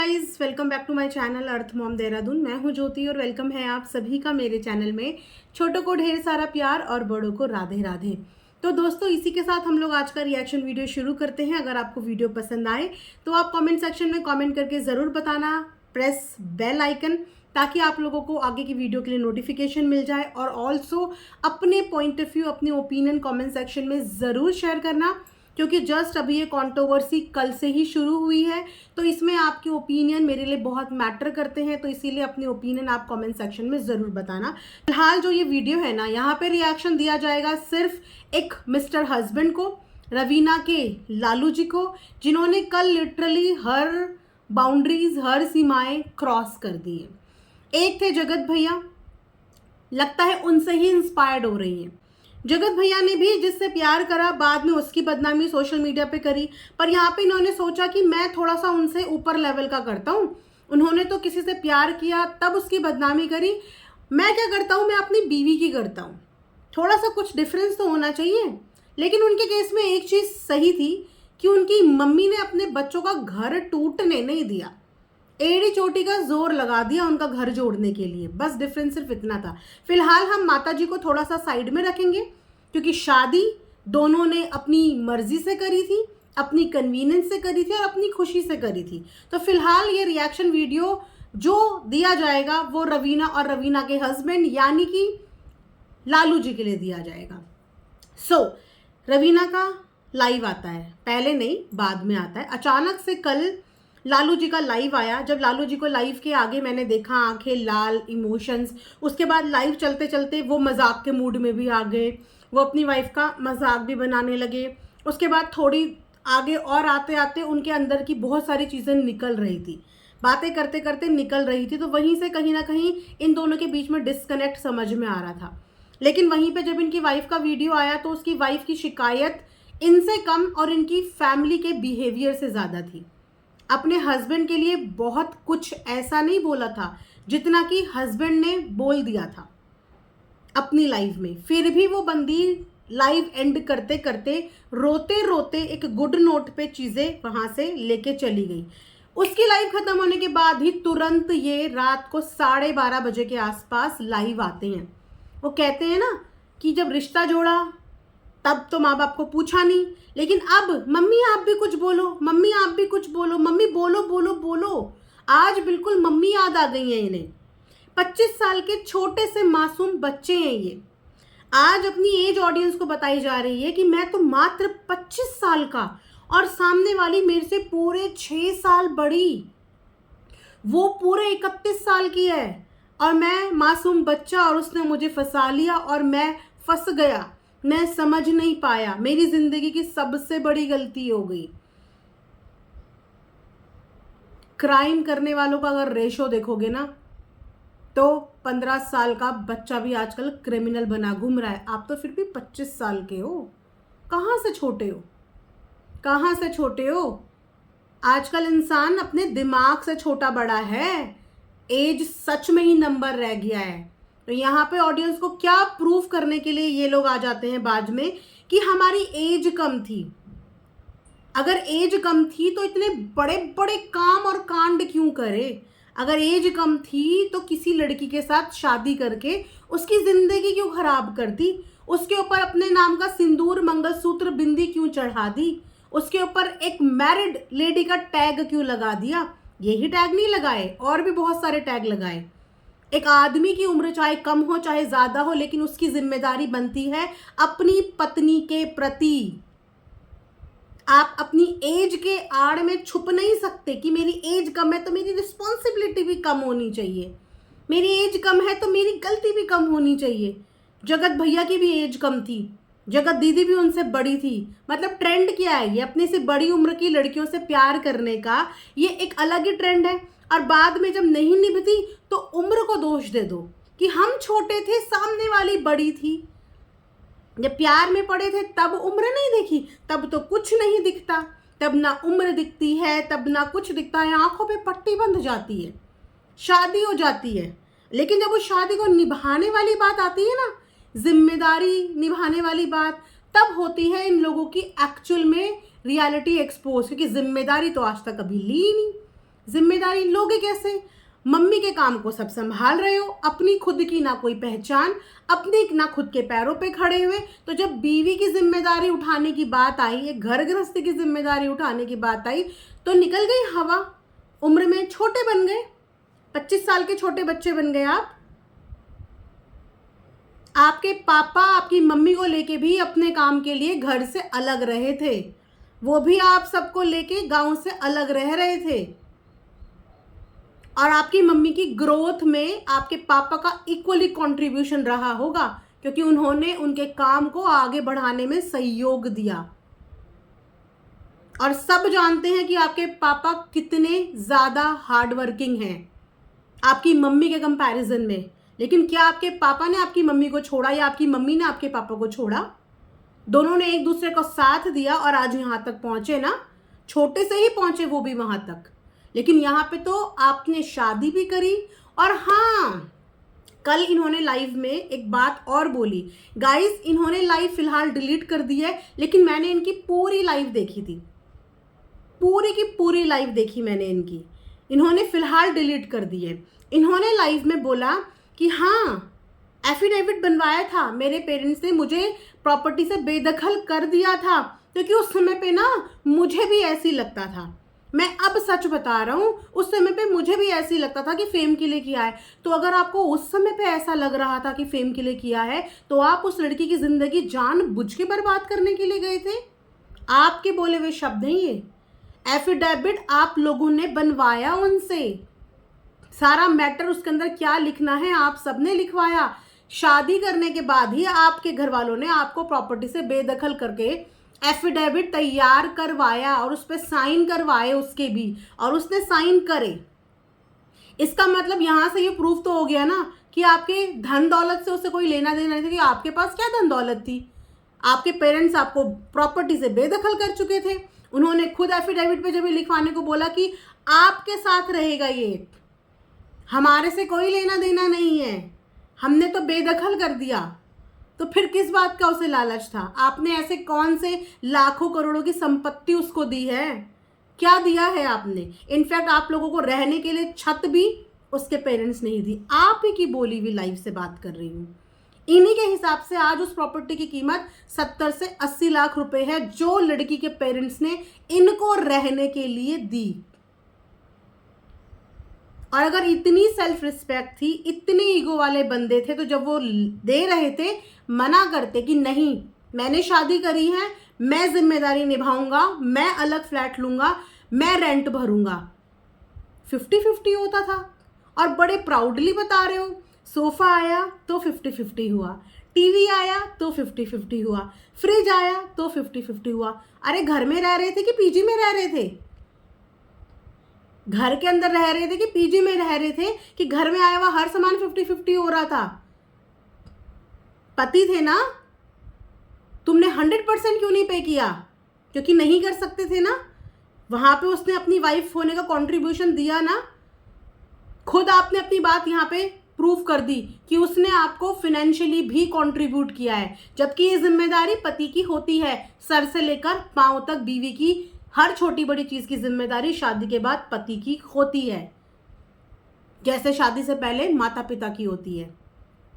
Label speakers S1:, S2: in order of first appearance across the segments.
S1: Guys, welcome back to my channel earth mom Dehradun. मैं हूं ज्योति और वेलकम है आप सभी का मेरे चैनल में। छोटों को ढेर सारा प्यार और बड़ों को राधे राधे। तो दोस्तों, इसी के साथ हम लोग आज का रिएक्शन वीडियो शुरू करते हैं। अगर आपको वीडियो पसंद आए तो आप कमेंट सेक्शन में कमेंट करके ज़रूर बताना। प्रेस बेल आइकन ताकि आप लोगों को आगे की वीडियो के लिए नोटिफिकेशन मिल जाए, और ऑल्सो अपने पॉइंट ऑफ व्यू, अपने ओपिनियन कमेंट सेक्शन में ज़रूर शेयर करना, क्योंकि जस्ट अभी ये कंट्रोवर्सी कल से ही शुरू हुई है। तो इसमें आपके ओपिनियन मेरे लिए बहुत मैटर करते हैं, तो इसीलिए अपने ओपिनियन आप कमेंट सेक्शन में ज़रूर बताना। फिलहाल जो ये वीडियो है ना, यहाँ पे रिएक्शन दिया जाएगा सिर्फ एक मिस्टर हस्बैंड को, रवीना के लालू जी को, जिन्होंने कल लिटरली हर बाउंड्रीज, हर सीमाएं क्रॉस कर दी है। एक थे जगत भैया, लगता है उनसे ही इंस्पायर्ड हो रही हैं। जगत भैया ने भी जिससे प्यार करा, बाद में उसकी बदनामी सोशल मीडिया पे करी, पर यहाँ पे इन्होंने सोचा कि मैं थोड़ा सा उनसे ऊपर लेवल का करता हूँ। उन्होंने तो किसी से प्यार किया तब उसकी बदनामी करी, मैं क्या करता हूँ, मैं अपनी बीवी की करता हूँ। थोड़ा सा कुछ डिफरेंस तो होना चाहिए। लेकिन उनके केस में एक चीज़ सही थी कि उनकी मम्मी ने अपने बच्चों का घर टूटने नहीं दिया, एड़ी चोटी का जोर लगा दिया उनका घर जोड़ने के लिए। बस डिफरेंस सिर्फ इतना था। फिलहाल हम माता जी को थोड़ा सा साइड में रखेंगे, क्योंकि शादी दोनों ने अपनी मर्जी से करी थी, अपनी कन्वीनियंस से करी थी और अपनी खुशी से करी थी। तो फिलहाल ये रिएक्शन वीडियो जो दिया जाएगा वो रवीना और रवीना के हस्बैंड यानी कि लालू जी के लिए दिया जाएगा। रवीना का लाइव आता है, पहले नहीं बाद में आता है। अचानक से कल लालू जी का लाइव आया। जब लालू जी को लाइव के आगे मैंने देखा, आंखें लाल, इमोशंस। उसके बाद लाइव चलते चलते वो मजाक के मूड में भी आ गए, वो अपनी वाइफ का मजाक भी बनाने लगे। उसके बाद थोड़ी आगे और आते आते उनके अंदर की बहुत सारी चीज़ें निकल रही थी, बातें करते करते निकल रही थी। तो वहीं से कहीं ना कहीं इन दोनों के बीच में डिस्कनेक्ट समझ में आ रहा था। लेकिन वहीं पे जब इनकी वाइफ का वीडियो आया तो उसकी वाइफ की शिकायत इनसे कम और इनकी फैमिली के बिहेवियर से ज़्यादा थी। अपने हस्बैंड के लिए बहुत कुछ ऐसा नहीं बोला था जितना कि हस्बैंड ने बोल दिया था अपनी लाइफ में। फिर भी वो बंदी लाइव एंड करते करते रोते रोते एक गुड नोट पे चीज़ें वहाँ से लेके चली गई। उसकी लाइव ख़त्म होने के बाद ही तुरंत ये रात को 12:30 बजे के आसपास लाइव आते हैं। वो कहते हैं ना कि जब रिश्ता जोड़ा तब तो माँ बाप को पूछा नहीं, लेकिन अब मम्मी आप भी कुछ बोलो, मम्मी आप भी कुछ बोलो, मम्मी बोलो बोलो बोलो। आज बिल्कुल मम्मी याद आ गई है इन्हें। 25 साल के छोटे से मासूम बच्चे हैं ये। आज अपनी एज ऑडियंस को बताई जा रही है कि मैं तो मात्र 25 साल का और सामने वाली मेरे से पूरे 6 साल बड़ी, वो पूरे 31 साल की है और मैं मासूम बच्चा, और उसने मुझे फंसा लिया और मैं फंस गया, मैं समझ नहीं पाया, मेरी जिंदगी की सबसे बड़ी गलती हो गई। क्राइम करने वालों का अगर रेशो देखोगे ना तो 15 साल का बच्चा भी आजकल क्रिमिनल बना घूम रहा है। आप तो फिर भी 25 साल के हो, कहाँ से छोटे हो, कहाँ से छोटे हो। आजकल इंसान अपने दिमाग से छोटा बड़ा है, एज सच में ही नंबर रह गया है। तो यहाँ पे ऑडियंस को क्या प्रूफ करने के लिए ये लोग आ जाते हैं बाद में कि हमारी एज कम थी। अगर एज कम थी तो इतने बड़े बड़े काम और कांड क्यों करे। अगर एज कम थी तो किसी लड़की के साथ शादी करके उसकी जिंदगी क्यों खराब कर दी, उसके ऊपर अपने नाम का सिंदूर, मंगलसूत्र, बिंदी क्यों चढ़ा दी, उसके ऊपर एक मैरिड लेडी का टैग क्यों लगा दिया। यही टैग नहीं लगाए, और भी बहुत सारे टैग लगाए। एक आदमी की उम्र चाहे कम हो चाहे ज्यादा हो, लेकिन उसकी जिम्मेदारी बनती है अपनी पत्नी के प्रति। आप अपनी एज के आड़ में छुप नहीं सकते कि मेरी एज कम है तो मेरी रिस्पॉन्सिबिलिटी भी कम होनी चाहिए, मेरी एज कम है तो मेरी गलती भी कम होनी चाहिए। जगत भैया की भी एज कम थी, जगत दीदी भी उनसे बड़ी थी। मतलब ट्रेंड क्या है ये, अपने से बड़ी उम्र की लड़कियों से प्यार करने का ये एक अलग ही ट्रेंड है। और बाद में जब नहीं निभती तो उम्र को दोष दे दो कि हम छोटे थे, सामने वाली बड़ी थी। जब प्यार में पड़े थे तब उम्र नहीं देखी, तब तो कुछ नहीं दिखता, तब ना उम्र दिखती है, तब ना कुछ दिखता है, आंखों पे पट्टी बंध जाती है, शादी हो जाती है। लेकिन जब उस शादी को निभाने वाली बात आती है ना, जिम्मेदारी निभाने वाली बात, तब होती है इन लोगों की एक्चुअल में रियलिटी एक्सपोज, क्योंकि जिम्मेदारी तो आज तक कभी ली नहीं। जिम्मेदारी लोगे कैसे? मम्मी के काम को सब संभाल रहे हो, अपनी खुद की ना कोई पहचान, अपनी ना खुद के पैरों पे खड़े हुए। तो जब बीवी की जिम्मेदारी उठाने की बात आई, एक घर गृहस्थी की जिम्मेदारी उठाने की बात आई, तो निकल गई हवा। उम्र में छोटे बन गए, 25 साल के छोटे बच्चे बन गए आप। आपके पापा आपकी मम्मी को लेके भी अपने काम के लिए घर से अलग रहे थे, वो भी आप सबको लेके गांव से अलग रह रहे थे। और आपकी मम्मी की ग्रोथ में आपके पापा का इक्वली कंट्रीब्यूशन रहा होगा, क्योंकि उन्होंने उनके काम को आगे बढ़ाने में सहयोग दिया। और सब जानते हैं कि आपके पापा कितने ज़्यादा हार्डवर्किंग हैं आपकी मम्मी के कंपैरिजन में। लेकिन क्या आपके पापा ने आपकी मम्मी को छोड़ा या आपकी मम्मी ने आपके पापा को छोड़ा? दोनों ने एक दूसरे को साथ दिया और आज यहाँ तक पहुँचे ना। छोटे से ही पहुँचे वो भी वहाँ तक। लेकिन यहाँ पे तो आपने शादी भी करी। और हाँ, कल इन्होंने लाइव में एक बात और बोली। गाइस, इन्होंने लाइव फिलहाल डिलीट कर दी है, लेकिन मैंने इनकी पूरी लाइव देखी थी, पूरी की पूरी लाइव देखी मैंने इनकी। इन्होंने फिलहाल डिलीट कर दी है। इन्होंने लाइव में बोला कि हाँ, एफिडेविट बनवाया था, मेरे पेरेंट्स ने मुझे प्रॉपर्टी से बेदखल कर दिया था, क्योंकि उस समय पे ना मुझे भी ऐसी लगता था। मैं अब सच बता रहा हूँ, उस समय पे मुझे भी ऐसे लगता था कि फेम के लिए किया है। तो अगर आपको उस समय पे ऐसा लग रहा था कि फेम के लिए किया है, तो आप उस लड़की की जिंदगी जानबूझ के बर्बाद करने के लिए गए थे। आपके बोले हुए शब्द हैं ये। एफिडेविट आप लोगों ने बनवाया उनसे, सारा मैटर उसके अंदर क्या लिखना है आप सबने लिखवाया। शादी करने के बाद ही आपके घर वालों ने आपको प्रॉपर्टी से बेदखल करके एफिडेविट तैयार करवाया और उस पर साइन करवाए उसके भी, और उसने साइन करे। इसका मतलब यहाँ से ये प्रूफ तो हो गया ना कि आपके धन दौलत से उससे कोई लेना देना नहीं था। कि आपके पास क्या धन दौलत थी? आपके पेरेंट्स आपको प्रॉपर्टी से बेदखल कर चुके थे। उन्होंने खुद एफिडेविट पे जब लिखवाने को बोला कि आपके साथ रहेगा ये, हमारे से कोई लेना देना नहीं है, हमने तो बेदखल कर दिया। तो फिर किस बात का उसे लालच था? आपने ऐसे कौन से लाखों करोड़ों की संपत्ति उसको दी है? क्या दिया है आपने? इनफैक्ट आप लोगों को रहने के लिए छत भी उसके पेरेंट्स नहीं दी। आप ही की बोली हुई लाइफ से बात कर रही हूँ। इन्हीं के हिसाब से आज उस प्रॉपर्टी की कीमत 70 से 80 लाख रुपए है, जो लड़की के पेरेंट्स ने इनको रहने के लिए दी। और अगर इतनी सेल्फ रिस्पेक्ट थी, इतने ईगो वाले बंदे थे, तो जब वो दे रहे थे मना करते कि नहीं, मैंने शादी करी है, मैं जिम्मेदारी निभाऊंगा, मैं अलग फ्लैट लूंगा, मैं रेंट भरूंगा। 50-50 होता था। और बड़े प्राउडली बता रहे हो, सोफा आया तो 50-50 हुआ, टीवी आया तो 50-50 हुआ, फ्रिज आया तो 50-50 हुआ। अरे घर में रह रहे थे कि पीजी में रह रहे थे? घर के अंदर रह रहे थे कि पीजी में रह रहे थे कि घर में आया हुआ हर सामान 50-50 हो रहा था? पति थे ना, तुमने 100% क्यों नहीं पे किया? क्योंकि नहीं कर सकते थे ना। वहां पे उसने अपनी वाइफ होने का कंट्रीब्यूशन दिया ना। खुद आपने अपनी बात यहाँ पे प्रूफ कर दी कि उसने आपको फिनेंशियली भी कंट्रीब्यूट किया है, जबकि ये जिम्मेदारी पति की होती है। सर से लेकर पांव तक बीवी की हर छोटी बड़ी चीज की जिम्मेदारी शादी के बाद पति की होती है, जैसे शादी से पहले माता पिता की होती है।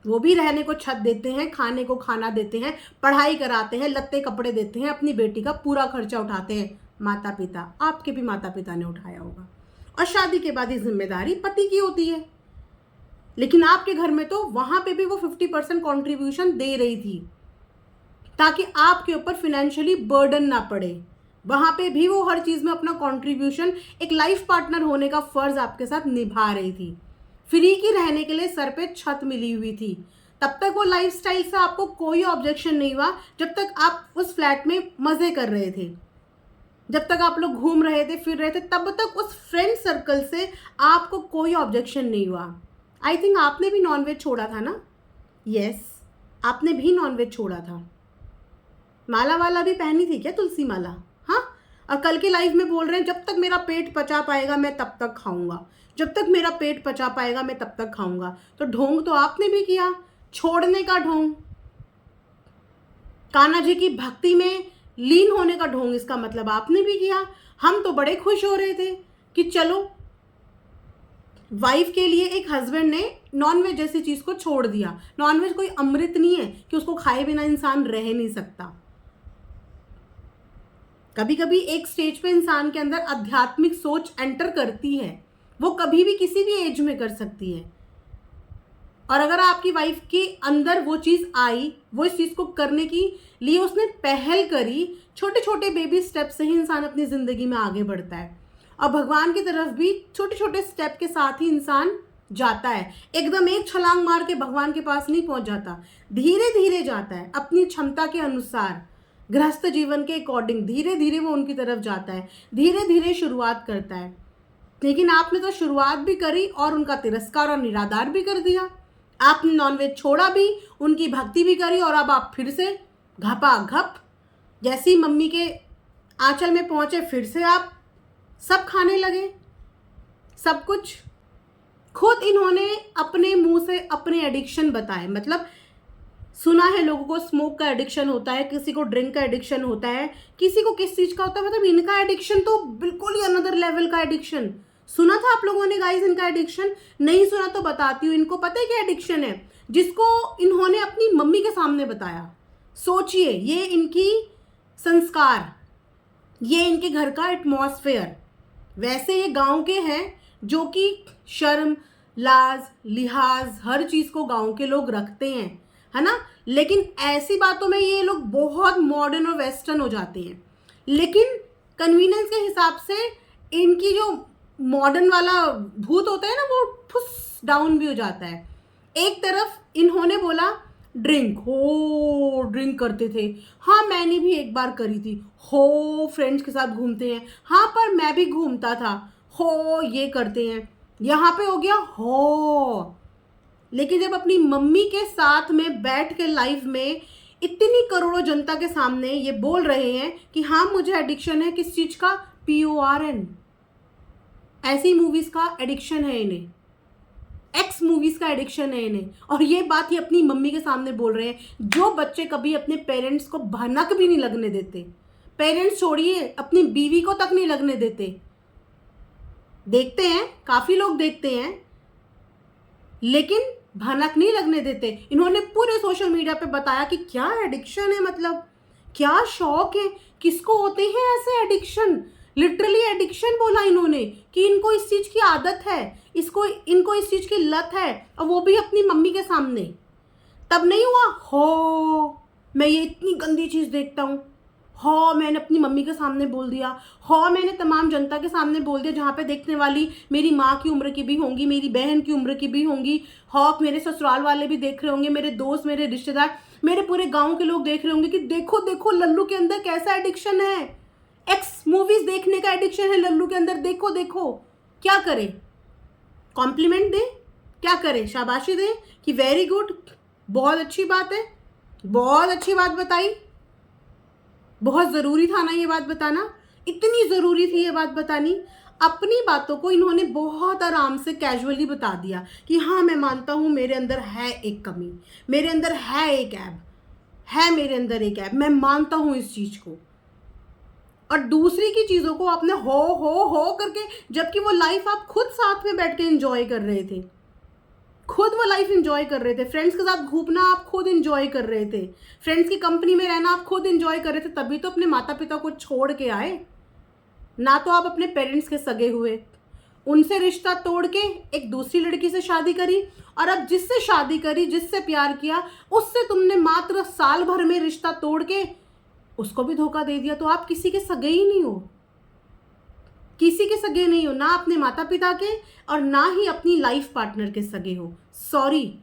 S1: वो भी रहने को छत देते हैं, खाने को खाना देते हैं, पढ़ाई कराते हैं, लत्ते कपड़े देते हैं, अपनी बेटी का पूरा खर्चा उठाते हैं माता पिता। आपके भी माता पिता ने उठाया होगा। और शादी के बाद ये जिम्मेदारी पति की होती है। लेकिन आपके घर में तो वहां पे भी वो 50% कॉन्ट्रीब्यूशन दे रही थी, ताकि आपके ऊपर फिनेंशियली बर्डन ना पड़े। वहां पे भी वो हर चीज में अपना कंट्रीब्यूशन, एक लाइफ पार्टनर होने का फर्ज आपके साथ निभा रही थी। फ्री की रहने के लिए सर पे छत मिली हुई थी। तब तक वो लाइफस्टाइल से आपको कोई ऑब्जेक्शन नहीं हुआ, जब तक आप उस फ्लैट में मजे कर रहे थे, जब तक आप लोग घूम रहे थे, फिर रहे थे, तब तक उस फ्रेंड सर्कल से आपको कोई ऑब्जेक्शन नहीं हुआ। आई थिंक आपने भी नॉनवेज छोड़ा था ना? यस, आपने भी नॉनवेज छोड़ा था। माला वाला भी पहनी थी क्या, तुलसी माला? हाँ। और कल की लाइफ में बोल रहे हैं जब तक मेरा पेट पचा पाएगा मैं तब तक खाऊंगा, जब तक मेरा पेट पचा पाएगा मैं तब तक खाऊंगा। तो ढोंग तो आपने भी किया, छोड़ने का ढोंग, कान्हा जी की भक्ति में लीन होने का ढोंग, इसका मतलब आपने भी किया। हम तो बड़े खुश हो रहे थे कि चलो वाइफ के लिए एक हस्बैंड ने नॉनवेज जैसी चीज़ को छोड़ दिया। नॉनवेज कोई अमृत नहीं है कि उसको खाए बिना इंसान रह नहीं सकता। कभी कभी एक स्टेज पे इंसान के अंदर आध्यात्मिक सोच एंटर करती है, वो कभी भी किसी भी एज में कर सकती है। और अगर आपकी वाइफ के अंदर वो चीज़ आई, वो इस चीज़ को करने की लिए उसने पहल करी, छोटे छोटे बेबी स्टेप से ही इंसान अपनी ज़िंदगी में आगे बढ़ता है। और भगवान की तरफ भी छोटे छोटे स्टेप के साथ ही इंसान जाता है। एकदम एक छलांग मार के भगवान के पास नहीं पहुंच जाता, धीरे धीरे जाता है, अपनी क्षमता के अनुसार, गृहस्थ जीवन के अकॉर्डिंग धीरे धीरे वो उनकी तरफ जाता है, धीरे धीरे शुरुआत करता है। लेकिन आपने तो शुरुआत भी करी और उनका तिरस्कार और निरादार भी कर दिया। आपने नॉनवेज छोड़ा भी, उनकी भक्ति भी करी, और अब आप फिर से घपाघप जैसी मम्मी के आंचल में पहुंचे फिर से आप सब खाने लगे, सब कुछ। खुद इन्होंने अपने मुंह से अपने एडिक्शन बताए। मतलब सुना है लोगों को स्मोक का एडिक्शन होता है, किसी को ड्रिंक का एडिक्शन होता है, किसी को किस चीज़ का होता है। मतलब इनका एडिक्शन तो बिल्कुल ही अनदर लेवल का एडिक्शन। सुना था आप लोगों ने गाइस इनका एडिक्शन? नहीं सुना तो बताती हूँ। इनको पता है क्या एडिक्शन है, जिसको इन्होंने अपनी मम्मी के सामने बताया। सोचिए, ये इनकी संस्कार, ये इनके घर का एटमॉस्फेयर। वैसे ये गांव के हैं जो कि शर्म, लाज, लिहाज, हर चीज़ को गांव के लोग रखते हैं, है ना। लेकिन ऐसी बातों में ये लोग बहुत मॉडर्न और वेस्टर्न हो जाते हैं। लेकिन कन्वीनियंस के हिसाब से इनकी जो मॉडर्न वाला भूत होता है ना, वो फुस डाउन भी हो जाता है। एक तरफ इन्होंने बोला ड्रिंक, हो ड्रिंक करते थे, हाँ मैंने भी एक बार करी थी, हो फ्रेंड्स के साथ घूमते हैं, हाँ पर मैं भी घूमता था, हो ये करते हैं, यहाँ पे हो गया हो। लेकिन जब अपनी मम्मी के साथ में बैठ के लाइफ में इतनी करोड़ों जनता के सामने ये बोल रहे हैं कि हाँ मुझे एडिक्शन है, किस चीज़ का? PORN, ऐसी मूवीज़ का एडिक्शन है इन्हें, एक्स मूवीज़ का एडिक्शन है इन्हें। और ये बात ये अपनी मम्मी के सामने बोल रहे हैं, जो बच्चे कभी अपने पेरेंट्स को भनक भी नहीं लगने देते। पेरेंट्स छोड़िए, अपनी बीवी को तक नहीं लगने देते। देखते हैं, काफ़ी लोग देखते हैं, लेकिन भनक नहीं लगने देते। इन्होंने पूरे सोशल मीडिया पे बताया कि क्या एडिक्शन है, मतलब क्या शौक है, किसको होते हैं ऐसे एडिक्शन। लिटरली एडिक्शन बोला इन्होंने कि इनको इस चीज़ की आदत है, इनको इस चीज़ की लत है, और वो भी अपनी मम्मी के सामने। तब नहीं हुआ हो मैं ये इतनी गंदी चीज़ देखता हूँ, हो मैंने अपनी मम्मी के सामने बोल दिया, हो मैंने तमाम जनता के सामने बोल दिया, जहाँ पे देखने वाली मेरी माँ की उम्र की भी होंगी, मेरी बहन की उम्र की भी होंगी, हो मेरे ससुराल वाले भी देख रहे होंगे, मेरे दोस्त, मेरे रिश्तेदार, मेरे पूरे गाँव के लोग देख रहे होंगे कि देखो देखो लल्लू के अंदर कैसा एडिक्शन है, एक्स मूवीज देखने का एडिक्शन है लल्लू के अंदर, देखो देखो। क्या करे? कॉम्प्लीमेंट दें? क्या करें? शाबाशी दें कि वेरी गुड, बहुत अच्छी बात है, बहुत अच्छी बात बताई, बहुत ज़रूरी था ना ये बात बताना, इतनी ज़रूरी थी ये बात बतानी। अपनी बातों को इन्होंने बहुत आराम से कैजुअली बता दिया कि हाँ मैं मानता हूँ मेरे अंदर है एक कमी, मेरे अंदर है एक ऐब, है मेरे अंदर एक ऐब, मैं मानता हूँ इस चीज़ को। और दूसरी की चीज़ों को आपने हो करके, जबकि वो लाइफ आप खुद साथ में बैठ के एंजॉय कर रहे थे, खुद वो लाइफ एंजॉय कर रहे थे, फ्रेंड्स के साथ घूमना आप खुद एंजॉय कर रहे थे, फ्रेंड्स की कंपनी में रहना आप खुद एंजॉय कर रहे थे, तभी तो अपने माता पिता को छोड़ के आए ना। तो आप अपने पेरेंट्स के सगे हुए, उनसे रिश्ता तोड़ के एक दूसरी लड़की से शादी करी, और अब जिससे शादी करी, जिससे प्यार किया, उससे तुमने मात्र साल भर में रिश्ता तोड़ के उसको भी धोखा दे दिया। तो आप किसी के सगे ही नहीं हो, किसी के सगे नहीं हो, ना अपने माता पिता के और ना ही अपनी लाइफ पार्टनर के सगे हो। सॉरी,